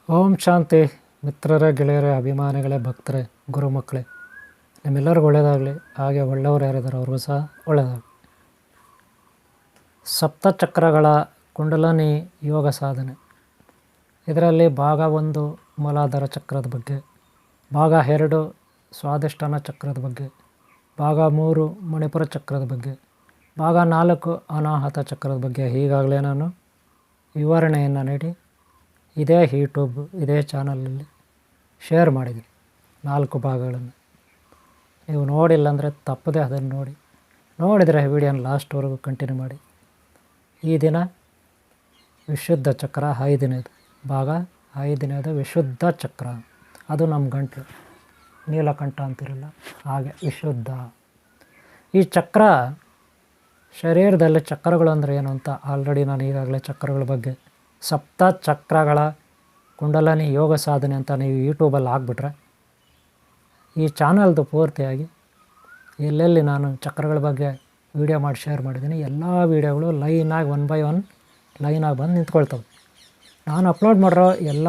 ಓಂ ಶಾಂತಿ. ಮಿತ್ರರೇ, ಗೆಳೆಯರೇ, ಅಭಿಮಾನಿಗಳೇ, ಭಕ್ತರೇ, ಗುರುಮಕ್ಕಳೇ, ನಿಮ್ಮೆಲ್ಲರಿಗೂ ಒಳ್ಳೆಯದಾಗಲಿ. ಹಾಗೆ ಒಳ್ಳೆಯವರು ಯಾರಿದ್ದಾರೆ ಅವ್ರಿಗೂ ಸಹ ಒಳ್ಳೆಯದಾಗಲಿ. ಸಪ್ತಚಕ್ರಗಳ ಕುಂಡಲಿನಿ ಯೋಗ ಸಾಧನೆ. ಇದರಲ್ಲಿ ಭಾಗ 1 ಮೂಲಾಧಾರ ಚಕ್ರದ ಬಗ್ಗೆ, ಭಾಗ 2 ಸ್ವಾಧಿಷ್ಠಾನ ಚಕ್ರದ ಬಗ್ಗೆ, ಭಾಗ 3 ಮಣಿಪುರ ಚಕ್ರದ ಬಗ್ಗೆ, ಭಾಗ 4 ಅನಾಹತ ಚಕ್ರದ ಬಗ್ಗೆ ಈಗಾಗಲೇ ನಾನು ವಿವರಣೆಯನ್ನು ನೀಡಿ ಇದೇ ಯೂಟ್ಯೂಬ್ ಇದೇ ಚಾನಲಲ್ಲಿ ಶೇರ್ ಮಾಡಿದ್ದೀನಿ 4 ಭಾಗಗಳನ್ನು. ನೀವು ನೋಡಿಲ್ಲ ಅಂದರೆ ತಪ್ಪದೆ ಅದನ್ನು ನೋಡಿದರೆ ವಿಡಿಯೋನ ಲಾಸ್ಟ್ವರೆಗೂ ಕಂಟಿನ್ಯೂ ಮಾಡಿ. ಈ ದಿನ ವಿಶುದ್ಧ ಚಕ್ರ 5ನೇದು ಭಾಗ 5ನೇದು ವಿಶುದ್ಧ ಚಕ್ರ. ಅದು ನಮ್ಮ ಗಂಟಲು, ನೀಲಕಂಠ ಅಂತಿರಲ್ಲ ಹಾಗೆ ವಿಶುದ್ಧ. ಈ ಚಕ್ರ ಶರೀರದಲ್ಲಿ ಚಕ್ರಗಳು ಅಂದರೆ ಏನು ಅಂತ ಆಲ್ರೆಡಿ ನಾನು ಈಗಾಗಲೇ ಚಕ್ರಗಳ ಬಗ್ಗೆ ಸಪ್ತ ಚಕ್ರಗಳ ಕುಂಡಲಿನಿ ಯೋಗ ಸಾಧನೆ ಅಂತ ನೀವು ಯೂಟ್ಯೂಬಲ್ಲಿ ಹಾಕ್ಬಿಟ್ರೆ ಈ ಚಾನಲ್ದು ಪೂರ್ತಿಯಾಗಿ ಎಲ್ಲೆಲ್ಲಿ ನಾನು ಚಕ್ರಗಳ ಬಗ್ಗೆ ವೀಡಿಯೋ ಮಾಡಿ ಶೇರ್ ಮಾಡಿದ್ದೀನಿ ಎಲ್ಲ ವೀಡಿಯೋಗಳು ಲೈನಾಗಿ 1 by 1 ಲೈನಾಗಿ ಬಂದು ನಿಂತ್ಕೊಳ್ತವೆ. ನಾನು ಅಪ್ಲೋಡ್ ಮಾಡಿರೋ ಎಲ್ಲ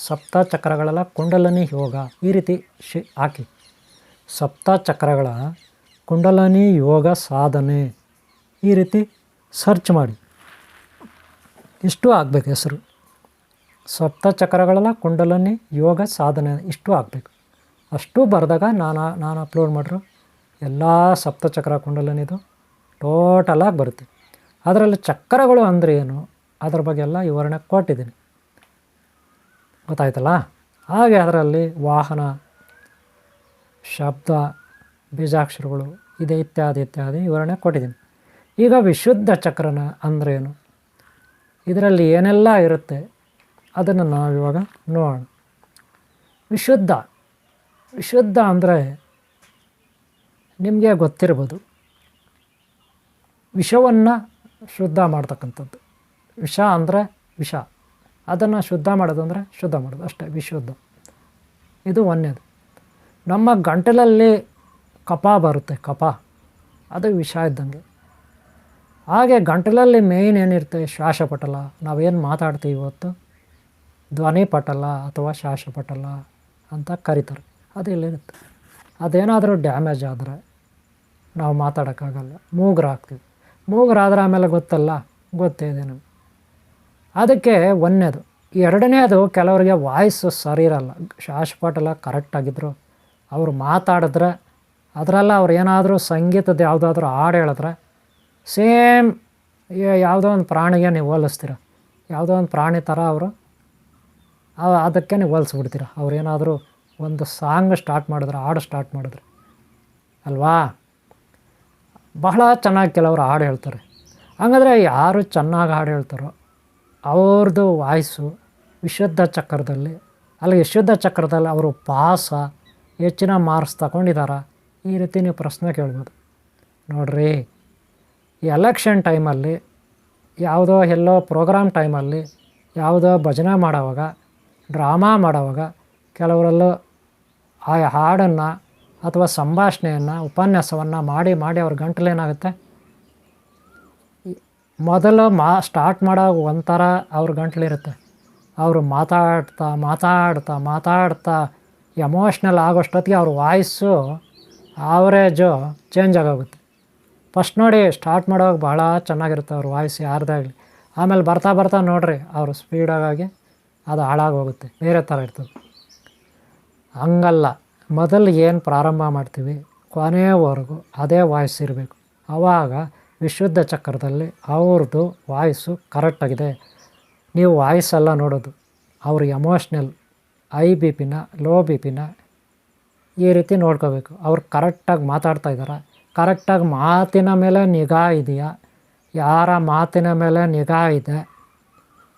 ಸಪ್ತ ಚಕ್ರಗಳೆಲ್ಲ ಕುಂಡಲಿನಿ ಯೋಗ ಈ ರೀತಿ ಹಾಕಿ ಸಪ್ತ ಚಕ್ರಗಳ ಕುಂಡಲಿನಿ ಯೋಗ ಸಾಧನೆ ಈ ರೀತಿ ಸರ್ಚ್ ಮಾಡಿ. ಇಷ್ಟು ಆಗಬೇಕು ಹೆಸರು, ಸಪ್ತ ಚಕ್ರಗಳೆಲ್ಲ ಕುಂಡಲಿನಿ ಯೋಗ ಸಾಧನೆ ಇಷ್ಟು ಆಗಬೇಕು. ಅಷ್ಟು ಬರೆದಾಗ ನಾನು ಅಪ್ಲೋಡ್ ಮಾಡಿರೋ ಎಲ್ಲ ಸಪ್ತಚಕ್ರ ಕುಂಡಲಿನಿದು ಟೋಟಲಾಗಿ ಬರುತ್ತೆ. ಅದರಲ್ಲಿ ಚಕ್ರಗಳು ಅಂದರೆ ಏನು ಅದ್ರ ಬಗ್ಗೆ ಎಲ್ಲ ವಿವರಣೆ ಕೊಟ್ಟಿದ್ದೀನಿ, ಗೊತ್ತಾಯ್ತಲ್ಲ. ಹಾಗೆ ಅದರಲ್ಲಿ ವಾಹನ, ಶಬ್ದ, ಬೀಜಾಕ್ಷರಗಳು ಇದೆ ಇತ್ಯಾದಿ ವಿವರಣೆ ಕೊಟ್ಟಿದ್ದೀನಿ. ಈಗ ವಿಶುದ್ಧ ಚಕ್ರನ ಅಂದ್ರೇನು, ಇದರಲ್ಲಿ ಏನೆಲ್ಲ ಇರುತ್ತೆ ಅದನ್ನು ನಾವಿವಾಗ ನೋಡೋಣ. ವಿಶುದ್ಧ ಅಂದರೆ ನಿಮಗೆ ಗೊತ್ತಿರ್ಬೋದು, ವಿಷವನ್ನು ಶುದ್ಧ ಮಾಡ್ತಕ್ಕಂಥದ್ದು. ವಿಷ ಅಂದರೆ ವಿಷ, ಅದನ್ನು ಶುದ್ಧ ಮಾಡೋದಂದರೆ ಶುದ್ಧ ಮಾಡೋದು ಅಷ್ಟೇ ವಿಶುದ್ಧ. ಇದು ಒಂದನೇದು. ನಮ್ಮ ಗಂಟಲಲ್ಲಿ ಕಫ ಬರುತ್ತೆ, ಕಫ ಅದು ವಿಷ ಇದ್ದಂಗೆ. ಹಾಗೆ ಗಂಟಲಲ್ಲಿ ಮೇಯ್ನ್ ಏನಿರುತ್ತೆ, ಶ್ವಾಸಪಟಲ. ನಾವೇನು ಮಾತಾಡ್ತೀವಿ ಇವತ್ತು ಧ್ವನಿಪಟಲ ಅಥವಾ ಶ್ವಾಸಪಟಲ ಅಂತ ಕರೀತಾರೆ. ಅದು ಇಲ್ಲಿರುತ್ತೆ. ಅದೇನಾದರೂ ಡ್ಯಾಮೇಜ್ ಆದರೆ ನಾವು ಮಾತಾಡೋಕ್ಕಾಗಲ್ಲ, ಮೂಗರಾಗ್ತೀವಿ. ಮೂಗರಾದ್ರೆ ಆಮೇಲೆ ಗೊತ್ತೇ ಇದೆ ನಮಗೆ. ಅದಕ್ಕೆ ಒಂದನೇದು. ಎರಡನೇದು, ಕೆಲವರಿಗೆ ವಾಯ್ಸು ಸರಿ ಇರಲ್ಲ. ಶ್ವಾಸಪಟಲ ಕರೆಕ್ಟಾಗಿದ್ದರು ಅವರು ಮಾತಾಡಿದ್ರೆ ಅದರಲ್ಲ ಅವ್ರು ಏನಾದರೂ ಸಂಗೀತದ ಯಾವುದಾದ್ರೂ ಹಾಡು ಹೇಳಿದ್ರೆ ಸೇಮ್ ಯಾವುದೋ ಒಂದು ಪ್ರಾಣಿಗೆ ನೀವು ಹೋಲಿಸ್ತೀರ. ಯಾವುದೋ ಒಂದು ಪ್ರಾಣಿ ಥರ ಅವರು ಅದಕ್ಕೆ ನೀವು ಹೋಲಿಸ್ಬಿಡ್ತೀರ. ಅವ್ರೇನಾದರೂ ಒಂದು ಸಾಂಗ್ ಸ್ಟಾರ್ಟ್ ಮಾಡಿದ್ರೆ, ಹಾಡು ಸ್ಟಾರ್ಟ್ ಮಾಡಿದ್ರೆ ಅಲ್ವಾ, ಬಹಳ ಚೆನ್ನಾಗಿ ಕೆಲವರು ಹಾಡು ಹೇಳ್ತಾರೆ. ಹಾಗಾದರೆ ಯಾರು ಚೆನ್ನಾಗಿ ಹಾಡು ಹೇಳ್ತಾರೋ ಅವ್ರದ್ದು ವಾಯ್ಸು ವಿಶುದ್ಧ ಚಕ್ರದಲ್ಲಿ, ಅಲ್ಲಿ ವಿಶುದ್ಧ ಚಕ್ರದಲ್ಲಿ ಅವರು ಪಾಸ ಹೆಚ್ಚಿನ ಮಾರ್ಕ್ಸ್ ತಗೊಂಡಿದ್ದಾರ, ಈ ರೀತಿ ನೀವು ಪ್ರಶ್ನೆ ಕೇಳ್ಬೋದು. ನೋಡ್ರಿ, ಈ ಎಲೆಕ್ಷನ್ ಟೈಮಲ್ಲಿ ಯಾವುದೋ ಎಲ್ಲೋ ಪ್ರೋಗ್ರಾಮ್ ಟೈಮಲ್ಲಿ ಯಾವುದೋ ಭಜನೆ ಮಾಡೋವಾಗ, ಡ್ರಾಮಾ ಮಾಡೋವಾಗ ಕೆಲವರಲ್ಲೂ ಆ ಹಾಡನ್ನು ಅಥವಾ ಸಂಭಾಷಣೆಯನ್ನು, ಉಪನ್ಯಾಸವನ್ನು ಮಾಡಿ ಅವ್ರ ಗಂಟಲೇನಾಗುತ್ತೆ, ಮೊದಲು ಸ್ಟಾರ್ಟ್ ಮಾಡೋವಾಗ ಒಂಥರ ಅವ್ರ ಗಂಟಲಿರುತ್ತೆ. ಅವರು ಮಾತಾಡ್ತಾ ಎಮೋಷ್ನಲ್ ಆಗೋಷ್ಟೊತ್ತಿಗೆ ಅವ್ರ ವಾಯ್ಸು ಆವ್ರೇಜು ಚೇಂಜ್ ಆಗೋಗುತ್ತೆ. ಫಸ್ಟ್ ನೋಡಿ, ಸ್ಟಾರ್ಟ್ ಮಾಡೋವಾಗ ಭಾಳ ಚೆನ್ನಾಗಿರುತ್ತೆ ಅವ್ರ ವಾಯ್ಸ್ ಯಾರ್ದಾಗಲಿ. ಆಮೇಲೆ ಬರ್ತಾ ನೋಡಿರಿ ಅವರು ಸ್ಪೀಡಾಗಿ ಅದು ಹಾಳಾಗೋಗುತ್ತೆ, ಬೇರೆ ಥರ ಇರ್ತದೆ. ಹಂಗಲ್ಲ, ಮೊದಲು ಏನು ಪ್ರಾರಂಭ ಮಾಡ್ತೀವಿ ಕೊನೆಯವರೆಗೂ ಅದೇ ವಾಯ್ಸ್ ಇರಬೇಕು. ಆವಾಗ ವಿಶುದ್ಧ ಚಕ್ರದಲ್ಲಿ ಅವ್ರದ್ದು ವಾಯ್ಸು ಕರೆಕ್ಟಾಗಿದೆ. ನೀವು ವಾಯ್ಸೆಲ್ಲ ನೋಡೋದು ಅವ್ರ ಎಮೋಷ್ನಲ್, ಹೈ ಬಿ ಪಿನ ಲೋ ಬಿ ಪಿನ ಈ ರೀತಿ ನೋಡ್ಕೋಬೇಕು. ಅವ್ರು ಕರೆಕ್ಟಾಗಿ ಮಾತಾಡ್ತಾ ಇದ್ದಾರೆ, ಕರೆಕ್ಟಾಗಿ ಮಾತಿನ ಮೇಲೆ ನಿಗಾ ಇದೆಯಾ, ಯಾರ ಮಾತಿನ ಮೇಲೆ ನಿಗಾ ಇದೆ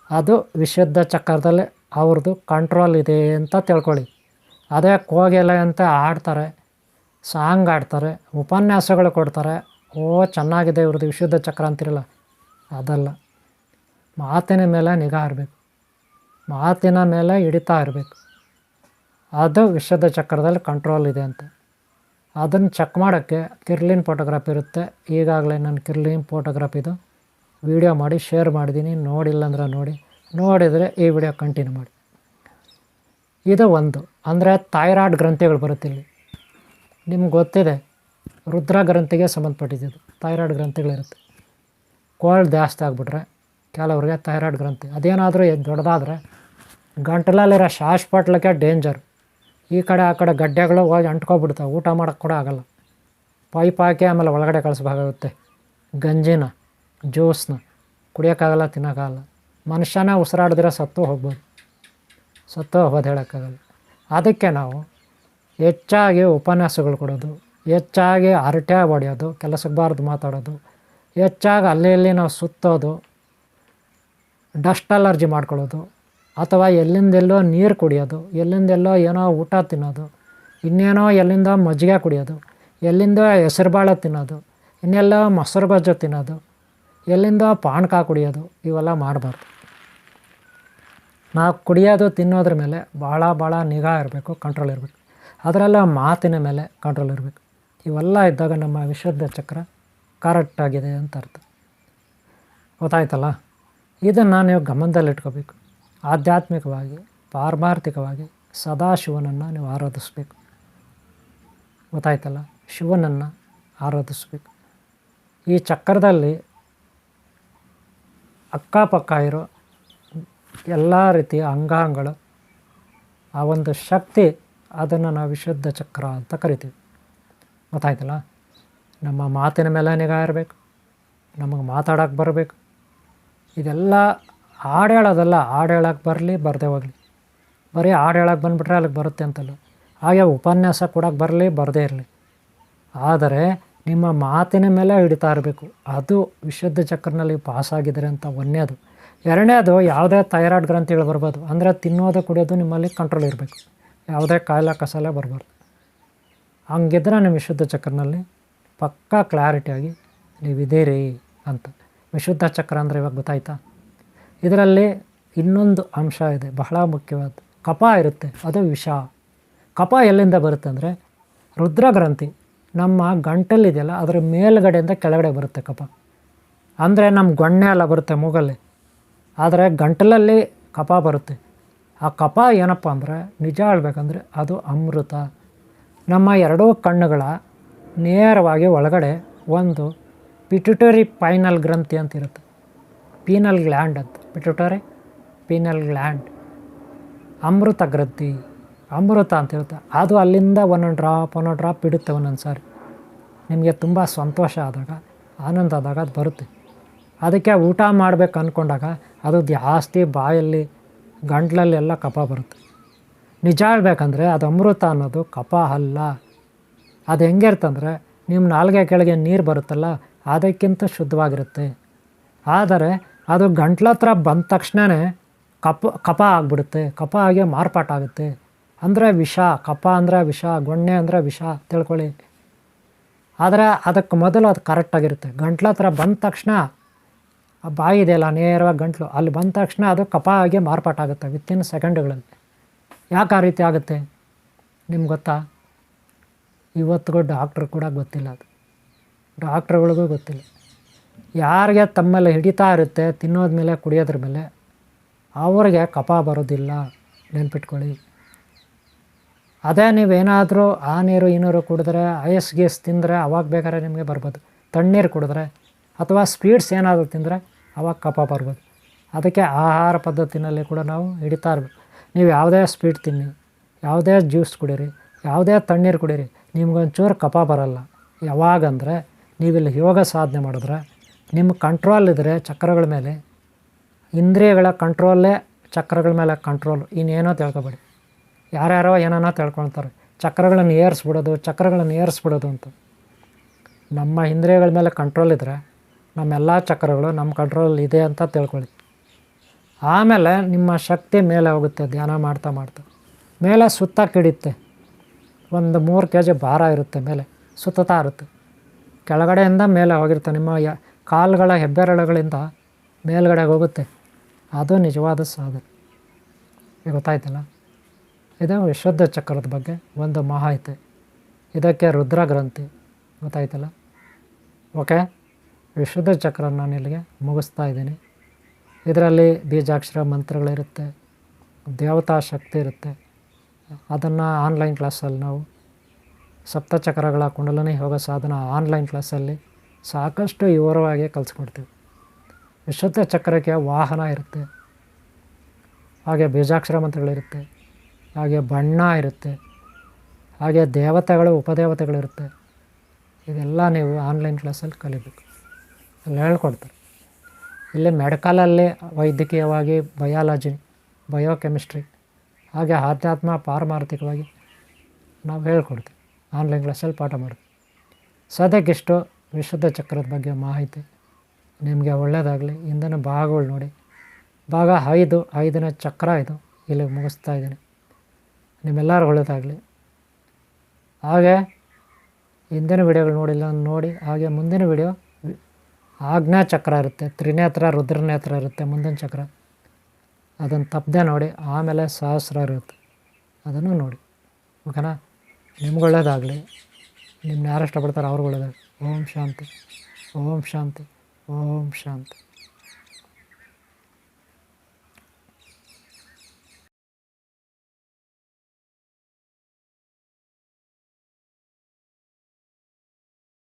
ಅದು ವಿಶುದ್ಧ ಚಕ್ರದಲ್ಲಿ ಅವ್ರದ್ದು ಕಂಟ್ರೋಲ್ ಇದೆ ಅಂತ ತಿಳ್ಕೊಳ್ಳಿ. ಅದೇ ಕೋಗಿಲೆ ಅಂತ ಆಡ್ತಾರೆ, ಸಾಂಗ್ ಆಡ್ತಾರೆ, ಉಪನ್ಯಾಸಗಳು ಕೊಡ್ತಾರೆ, ಚೆನ್ನಾಗಿದೆ ಇವ್ರದ್ದು ವಿಶುದ್ಧ ಚಕ್ರ ಅಂತಿರಲ್ಲ, ಅದಲ್ಲ. ಮಾತಿನ ಮೇಲೆ ನಿಗಾ ಇರಬೇಕು, ಮಾತಿನ ಮೇಲೆ ಹಿಡಿತಾ ಇರಬೇಕು. ಅದು ವಿಶುದ್ಧ ಚಕ್ರದಲ್ಲಿ ಕಂಟ್ರೋಲ್ ಇದೆ ಅಂತ. ಅದನ್ನು ಚೆಕ್ ಮಾಡೋಕ್ಕೆ ಕಿರ್ಲಿನ್ ಫೋಟೋಗ್ರಾಫ್ ಇರುತ್ತೆ. ಈಗಾಗಲೇ ನಾನು ಕಿರ್ಲಿನ್ ಫೋಟೋಗ್ರಾಫಿದು ವೀಡಿಯೋ ಮಾಡಿ ಶೇರ್ ಮಾಡಿದ್ದೀನಿ. ನೋಡಿಲ್ಲ ಅಂದ್ರೆ ನೋಡಿದರೆ ಈ ವಿಡಿಯೋ ಕಂಟಿನ್ಯೂ ಮಾಡಿ. ಇದು ಒಂದು. ಅಂದರೆ ಥೈರಾಯ್ಡ್ ಗ್ರಂಥಿಗಳು ಬರುತ್ತೆ ಇಲ್ಲಿ. ನಿಮ್ಗೆ ಗೊತ್ತಿದೆ, ರುದ್ರ ಗ್ರಂಥಿಗೆ ಸಂಬಂಧಪಟ್ಟಿದ್ದು ಥೈರಾಯ್ಡ್ ಗ್ರಂಥಿಗಳಿರುತ್ತೆ. ಕೋಲ್ಡ್ ಜಾಸ್ತಿ ಆಗಿಬಿಟ್ರೆ ಕೆಲವ್ರಿಗೆ ಥೈರಾಯ್ಡ್ ಗ್ರಂಥಿ ಅದೇನಾದರೂ ದೊಡ್ಡದಾದರೆ ಗಂಟಲಲ್ಲಿರೋ ಶ್ವಾಸಪಟ್ಲಕ್ಕೆ ಡೇಂಜರ್. ಈ ಕಡೆ ಆ ಕಡೆ ಗಡ್ಡೆಗಳು ಹೋಗಿ ಅಂಟ್ಕೊಬಿಡ್ತಾವೆ, ಊಟ ಮಾಡೋಕ್ಕೆ ಕೂಡ ಆಗೋಲ್ಲ. ಪೈಪ್ ಹಾಕಿ ಆಮೇಲೆ ಒಳಗಡೆ ಕಳಿಸ್ಬೇಕಾಗುತ್ತೆ. ಗಂಜಿನ ಜ್ಯೂಸ್ನ ಕುಡಿಯೋಕ್ಕಾಗಲ್ಲ, ತಿನ್ನೋಕ್ಕಾಗಲ್ಲ. ಮನುಷ್ಯನೇ ಉಸಿರಾಡಿದ್ರೆ ಸತ್ತು ಹೋಗ್ಬೋದು ಹೇಳೋಕ್ಕಾಗಲ್ಲ. ಅದಕ್ಕೆ ನಾವು ಹೆಚ್ಚಾಗಿ ಉಪನ್ಯಾಸಗಳು ಕೊಡೋದು, ಹೆಚ್ಚಾಗಿ ಹರಟೆ ಹೊಡೆಯೋದು, ಕೆಲಸಕ್ಕೆ ಬಾರ್ದು ಮಾತಾಡೋದು, ಹೆಚ್ಚಾಗಿ ಅಲ್ಲಿ ಇಲ್ಲಿ ನಾವು ಸುತ್ತೋದು, ಡಸ್ಟ್ ಅಲರ್ಜಿ ಮಾಡ್ಕೊಳ್ಳೋದು, ಅಥವಾ ಎಲ್ಲಿಂದೆಲ್ಲೋ ನೀರು ಕುಡಿಯೋದು, ಎಲ್ಲಿಂದೆಲ್ಲೋ ಏನೋ ಊಟ ತಿನ್ನೋದು, ಇನ್ನೇನೋ ಎಲ್ಲಿಂದ ಮಜ್ಜಿಗೆ ಕುಡಿಯೋದು, ಎಲ್ಲಿಂದ ಹೆಸರುಬೇಳೆ ತಿನ್ನೋದು, ಇನ್ನೆಲ್ಲೋ ಮೊಸರು ಗೊಜ್ಜು ತಿನ್ನೋದು, ಎಲ್ಲಿಂದ ಪಾನಕ ಕುಡಿಯೋದು, ಇವೆಲ್ಲ ಮಾಡಬಾರ್ದು. ನಾವು ಕುಡಿಯೋದು ತಿನ್ನೋದ್ರ ಮೇಲೆ ಭಾಳ ನಿಗಾ ಇರಬೇಕು, ಕಂಟ್ರೋಲ್ ಇರಬೇಕು. ಅದರಲ್ಲ ಮಾತಿನ ಮೇಲೆ ಕಂಟ್ರೋಲ್ ಇರಬೇಕು. ಇವೆಲ್ಲ ಇದ್ದಾಗ ನಮ್ಮ ವಿಶುದ್ಧ ಚಕ್ರ ಕರೆಕ್ಟಾಗಿದೆ ಅಂತ ಅರ್ಥ. ಗೊತ್ತಾಯ್ತಲ್ಲ? ಇದನ್ನು ನೀವು ಗಮನದಲ್ಲಿಟ್ಕೋಬೇಕು. ಆಧ್ಯಾತ್ಮಿಕವಾಗಿ, ಪಾರಮಾರ್ಥಿಕವಾಗಿ ಸದಾಶಿವನನ್ನು ನೀವು ಆರಾಧಿಸ್ಬೇಕು. ಗೊತ್ತಾಯ್ತಲ್ಲ? ಶಿವನನ್ನು ಆರಾಧಿಸ್ಬೇಕು. ಈ ಚಕ್ರದಲ್ಲಿ ಅಕ್ಕಪಕ್ಕ ಇರೋ ಎಲ್ಲ ರೀತಿಯ ಅಂಗಾಂಗಗಳು, ಆ ಒಂದು ಶಕ್ತಿ, ಅದನ್ನು ನಾವು ವಿಶುದ್ಧ ಚಕ್ರ ಅಂತ ಕರಿತೀವಿ. ಗೊತ್ತಾಯ್ತಲ್ಲ? ನಮ್ಮ ಮಾತಿನ ಮೇಲೆ ನಿಗಾ ಇರಬೇಕು, ನಮಗೆ ಮಾತಾಡೋಕ್ಕೆ ಬರಬೇಕು. ಇದೆಲ್ಲ ಹಾಡು ಹೇಳೋದಲ್ಲ, ಹಾಡು ಹೇಳೋಕ್ಕೆ ಬರಲಿ ಬರದೇ ಹೋಗಲಿ. ಬರೀ ಹಾಡು ಹೇಳೋಕ್ಕೆ ಬಂದುಬಿಟ್ರೆ ಅಲ್ಲಿಗೆ ಬರುತ್ತೆ ಅಂತಲ್ಲ. ಹಾಗೆ ಉಪನ್ಯಾಸ ಕೊಡೋಕ್ಕೆ ಬರಲಿ ಬರದೇ ಇರಲಿ, ಆದರೆ ನಿಮ್ಮ ಮಾತಿನ ಮೇಲೆ ಹಿಡಿತಾ ಇರಬೇಕು. ಅದು ವಿಶುದ್ಧ ಚಕ್ರನಲ್ಲಿ ಪಾಸಾಗಿದ್ದಾರೆ ಅಂತ ಒಂದನೇದು. ಎರಡನೇದು, ಯಾವುದೇ ಥೈರಾಯ್ಡ್ ಗ್ರಂಥಿಗಳು ಬರ್ಬೋದು. ಅಂದರೆ ತಿನ್ನೋದು ಕುಡಿಯೋದು ನಿಮ್ಮಲ್ಲಿ ಕಂಟ್ರೋಲ್ ಇರಬೇಕು, ಯಾವುದೇ ಕಾಯಿಲೆ ಕಸಾಲೆ ಬರಬಾರ್ದು. ಹಂಗಿದ್ರೆ ನಿಮ್ಮ ವಿಶುದ್ಧ ಚಕ್ರನಲ್ಲಿ ಪಕ್ಕಾ ಕ್ಲಾರಿಟಿಯಾಗಿ ನೀವಿದ್ದೀರಿ ಅಂತ. ವಿಶುದ್ಧ ಚಕ್ರ ಅಂದರೆ ಇವಾಗ ಗೊತ್ತಾಯ್ತಾ? ಇದರಲ್ಲಿ ಇನ್ನೊಂದು ಅಂಶ ಇದೆ, ಬಹಳ ಮುಖ್ಯವಾದ. ಕಫ ಇರುತ್ತೆ, ಅದು ವಿಷ. ಕಫ ಎಲ್ಲಿಂದ ಬರುತ್ತೆ ಅಂದರೆ ರುದ್ರಗ್ರಂಥಿ ನಮ್ಮ ಗಂಟಲಿದೆಯಲ್ಲ, ಅದರ ಮೇಲ್ಗಡೆಯಿಂದ ಕೆಳಗಡೆ ಬರುತ್ತೆ ಕಫ. ಅಂದರೆ ನಮ್ಮ ಗೊಣ್ಣೆ ಎಲ್ಲ ಬರುತ್ತೆ ಮೂಗಲ್ಲಿ, ಆದರೆ ಗಂಟಲಲ್ಲಿ ಕಫ ಬರುತ್ತೆ. ಆ ಕಫ ಏನಪ್ಪ ಅಂದರೆ, ನಿಜ ಹೇಳ್ಬೇಕಂದ್ರೆ ಅದು ಅಮೃತ. ನಮ್ಮ ಎರಡೂ ಕಣ್ಣುಗಳ ನೇರವಾಗಿ ಒಳಗಡೆ ಒಂದು ಪಿಟ್ಯುಟರಿ ಪೈನಲ್ ಗ್ರಂಥಿ ಅಂತ ಇರುತ್ತೆ. ಪೀನಲ್ ಗ್ಲ್ಯಾಂಡ್ ಅಂತ, ಪಿಟ್ಯುಟರಿ ಪೀನಲ್ ಗ್ಲ್ಯಾಂಡ್, ಅಮೃತ ಗ್ರಂಥಿ, ಅಮೃತ ಅಂತ ಇರುತ್ತೆ. ಅದು ಅಲ್ಲಿಂದ ಒಂದೊಂದು ಡ್ರಾಪ್ ಇಡುತ್ತೆ ಒಂದೊಂದು ಸಾರಿ. ನಿಮಗೆ ತುಂಬ ಸಂತೋಷ ಆದಾಗ, ಆನಂದ ಆದಾಗ ಅದು ಬರುತ್ತೆ. ಅದಕ್ಕೆ ಊಟ ಮಾಡಬೇಕು ಅಂದ್ಕೊಂಡಾಗ ಅದು ಜಾಸ್ತಿ ಬಾಯಲ್ಲಿ, ಗಂಟ್ಲಲ್ಲೆಲ್ಲ ಕಫ ಬರುತ್ತೆ. ನಿಜ ಹೇಳ್ಬೇಕಂದ್ರೆ ಅದು ಅಮೃತ ಅನ್ನೋದು ಕಫ ಅಲ್ಲ. ಅದು ಹೆಂಗಿರ್ತಂದರೆ, ನಿಮ್ಮ ನಾಲ್ಗೆ ಕೆಳಗೆ ನೀರು ಬರುತ್ತಲ್ಲ, ಅದಕ್ಕಿಂತ ಶುದ್ಧವಾಗಿರುತ್ತೆ. ಆದರೆ ಅದು ಗಂಟ್ಲ ಹತ್ರ ಬಂದ ತಕ್ಷಣವೇ ಕಫ ಆಗಿಬಿಡುತ್ತೆ, ಕಫ ಆಗಿ ಮಾರ್ಪಾಟಾಗುತ್ತೆ. ಅಂದರೆ ವಿಷ. ಕಫ ಅಂದರೆ ವಿಷ, ಗೊಣ್ಣೆ ಅಂದರೆ ವಿಷ ತಿಳ್ಕೊಳ್ಳಿ. ಆದರೆ ಅದಕ್ಕೆ ಮೊದಲು ಅದು ಕರೆಕ್ಟಾಗಿರುತ್ತೆ. ಗಂಟ್ಲ ಹತ್ರ ಬಂದ ತಕ್ಷಣ ಆ ಬಾಯಿ ಇದೆಯಲ್ಲ, ನೇರವಾಗಿ ಗಂಟ್ಲು, ಅಲ್ಲಿ ಬಂದ ತಕ್ಷಣ ಅದು ಕಫ ಆಗಿ ಮಾರ್ಪಾಟಾಗುತ್ತೆ ವಿತಿನ್ ಸೆಕೆಂಡ್ಗಳಲ್ಲಿ. ಯಾಕೆ ಆ ರೀತಿ ಆಗುತ್ತೆ ನಿಮ್ಗೆ ಗೊತ್ತಾ? ಇವತ್ತಿಗೂ ಡಾಕ್ಟ್ರು ಕೂಡ ಗೊತ್ತಿಲ್ಲ, ಅದು ಡಾಕ್ಟ್ರುಗಳಿಗೂ ಗೊತ್ತಿಲ್ಲ. ಯಾರಿಗೆ ತಮ್ಮಲ್ಲಿ ಹಿಡಿತಾ ಇರುತ್ತೆ ತಿನ್ನೋದ ಮೇಲೆ, ಕುಡಿಯೋದ್ರ ಮೇಲೆ, ಅವ್ರಿಗೆ ಕಫ ಬರೋದಿಲ್ಲ, ನೆನ್ಪಿಟ್ಕೊಳ್ಳಿ. ಅದೇ ನೀವೇನಾದರೂ ಆ ನೀರು ಈ ನೀರು ಕುಡಿದ್ರೆ, ಐಸ್ ಗೀಸ್ ತಿಂದರೆ ಅವಾಗ ಬೇಕಾದ್ರೆ ನಿಮಗೆ ಬರ್ಬೋದು. ತಣ್ಣೀರು ಕುಡಿದ್ರೆ ಅಥವಾ ಸ್ವೀಟ್ಸ್ ಏನಾದರೂ ತಿಂದರೆ ಅವಾಗ ಕಫ ಬರ್ಬೋದು. ಅದಕ್ಕೆ ಆಹಾರ ಪದ್ಧತಿನಲ್ಲಿ ಕೂಡ ನಾವು ಹಿಡಿತಾ ಇರಬೇಕು. ನೀವು ಯಾವುದೇ ಸ್ವೀಟ್ ತಿನ್ನಿ, ಯಾವುದೇ ಜ್ಯೂಸ್ ಕುಡೀರಿ, ಯಾವುದೇ ತಣ್ಣೀರು ಕುಡೀರಿ, ನಿಮ್ಗೊಂಚೂರು ಕಫ ಬರಲ್ಲ. ಯಾವಾಗಂದರೆ ನೀವಿಲ್ಲಿ ಯೋಗ ಸಾಧನೆ ಮಾಡಿದ್ರೆ, ನಿಮ್ಮ ಕಂಟ್ರೋಲ್ ಇದ್ದರೆ ಚಕ್ರಗಳ ಮೇಲೆ, ಇಂದ್ರಿಯಗಳ ಕಂಟ್ರೋಲೇ ಚಕ್ರಗಳ ಮೇಲೆ ಕಂಟ್ರೋಲ್. ಇನ್ನೇನೋ ತಿಳ್ಕೊಬೇಡಿ. ಯಾರ್ಯಾರೋ ಏನೇನೋ ತಿಳ್ಕೊಳ್ತಾರೆ, ಚಕ್ರಗಳನ್ನು ಏರಿಸ್ಬಿಡೋದು ಅಂತ. ನಮ್ಮ ಇಂದ್ರಿಯಗಳ ಮೇಲೆ ಕಂಟ್ರೋಲ್ ಇದ್ದರೆ ನಮ್ಮೆಲ್ಲ ಚಕ್ರಗಳು ನಮ್ಮ ಕಂಟ್ರೋಲ್ ಇದೆ ಅಂತ ತಿಳ್ಕೊಳ್ಳಿ. ಆಮೇಲೆ ನಿಮ್ಮ ಶಕ್ತಿ ಮೇಲೆ ಹೋಗುತ್ತೆ. ಧ್ಯಾನ ಮಾಡ್ತಾ ಮೇಲೆ ಸುತ್ತಕ್ಕಿಡಿಯುತ್ತೆ. ಒಂದು 3 kg ಭಾರ ಇರುತ್ತೆ, ಮೇಲೆ ಸುತ್ತಾ ಇರುತ್ತೆ. ಕೆಳಗಡೆಯಿಂದ ಮೇಲೆ ಹೋಗಿರುತ್ತೆ, ನಿಮ್ಮ ಕಾಲುಗಳ ಹೆಬ್ಬೆರಳುಗಳಿಂದ ಮೇಲ್ಗಡೆ ಹೋಗುತ್ತೆ. ಅದು ನಿಜವಾದ ಸಾಧನೆ. ಗೊತ್ತಾಯ್ತಲ್ಲ? ಇದು ವಿಶುದ್ಧ ಚಕ್ರದ ಬಗ್ಗೆ ಒಂದು ಮಾಹಿತಿ. ಇದಕ್ಕೆ ರುದ್ರ ಗ್ರಂಥಿ. ಗೊತ್ತಾಯ್ತಲ್ಲ? ಓಕೆ, ವಿಶುದ್ಧ ಚಕ್ರ ನಾನು ಇಲ್ಲಿಗೆ ಮುಗಿಸ್ತಾ ಇದ್ದೀನಿ. ಇದರಲ್ಲಿ ಬೀಜಾಕ್ಷರ ಮಂತ್ರಗಳಿರುತ್ತೆ, ದೇವತಾ ಶಕ್ತಿ ಇರುತ್ತೆ, ಅದನ್ನು ಆನ್ಲೈನ್ ಕ್ಲಾಸಲ್ಲಿ ನಾವು ಸಪ್ತಚಕ್ರಗಳ ಕುಂಡಲಿನಿ ಯೋಗ ಸಾಧನ ಆನ್ಲೈನ್ ಕ್ಲಾಸಲ್ಲಿ ಸಾಕಷ್ಟು ವಿವರವಾಗಿ ಕಲಿಸ್ಕೊಡ್ತೀವಿ. ವಿಶುದ್ಧ ಚಕ್ರಕ್ಕೆ ವಾಹನ ಇರುತ್ತೆ, ಹಾಗೆ ಬೀಜಾಕ್ಷರ ಮಂತ್ರಗಳಿರುತ್ತೆ, ಹಾಗೆ ಬಣ್ಣ ಇರುತ್ತೆ, ಹಾಗೆ ದೇವತೆಗಳು ಉಪದೇವತೆಗಳಿರುತ್ತೆ. ಇದೆಲ್ಲ ನೀವು ಆನ್ಲೈನ್ ಕ್ಲಾಸಲ್ಲಿ ಕಲಿಬೇಕು, ಅಲ್ಲಿ ಹೇಳ್ಕೊಡ್ತಾರೆ. ಇಲ್ಲಿ ಮೆಡಿಕಲಲ್ಲಿ ವೈದ್ಯಕೀಯವಾಗಿ ಬಯಾಲಜಿ, ಬಯೋಕೆಮಿಸ್ಟ್ರಿ, ಹಾಗೆ ಆಧ್ಯಾತ್ಮ ಪಾರಮಾರ್ಥಿಕವಾಗಿ ನಾವು ಹೇಳ್ಕೊಡ್ತೀವಿ. ಆನ್ಲೈನ್ ಕ್ಲಾಸಲ್ಲಿ ಪಾಠ ಮಾಡ್ತೀವಿ. ಸದ್ಯಕ್ಕಿಷ್ಟು ವಿಶುದ್ಧ ಚಕ್ರದ ಬಗ್ಗೆ ಮಾಹಿತಿ. ನಿಮಗೆ ಒಳ್ಳೆಯದಾಗಲಿ. ಇಂದಿನ ಭಾಗಗಳು ನೋಡಿ. ಭಾಗ 5ನೇ ಚಕ್ರ ಇದು. ಇಲ್ಲಿ ಮುಗಿಸ್ತಾ ಇದ್ದೀನಿ. ನಿಮ್ಮೆಲ್ಲರೂ ಒಳ್ಳೆಯದಾಗಲಿ. ಹಾಗೆ ಹಿಂದಿನ ವಿಡಿಯೋಗಳು ನೋಡಿಲ್ಲ ನೋಡಿ. ಹಾಗೆ ಮುಂದಿನ ವಿಡಿಯೋ ಆಜ್ಞಾ ಚಕ್ರ ಇರುತ್ತೆ, ತ್ರಿನೇತ್ರ ರುದ್ರನೇತ್ರ ಇರುತ್ತೆ ಮುಂದಿನ ಚಕ್ರ. ಅದನ್ನು ತಪ್ಪದೆ ನೋಡಿ. ಆಮೇಲೆ ಸಹಸ್ರಾರ ಇರುತ್ತೆ, ಅದನ್ನು ನೋಡಿ. ಓಕೆನಾ? ನಿಮ್ಗೆ ಒಳ್ಳೆಯದಾಗಲಿ. ನಿಮ್ಮನ್ನ ಯಾರು ಇಷ್ಟಪಡ್ತಾರೆ ಅವ್ರಿಗೆ ಒಳ್ಳೆಯದಾಗಲಿ. ಓಂ ಶಾಂತಿ, ಓಂ ಶಾಂತಿ, ಓಂ ಶಾಂತಿ.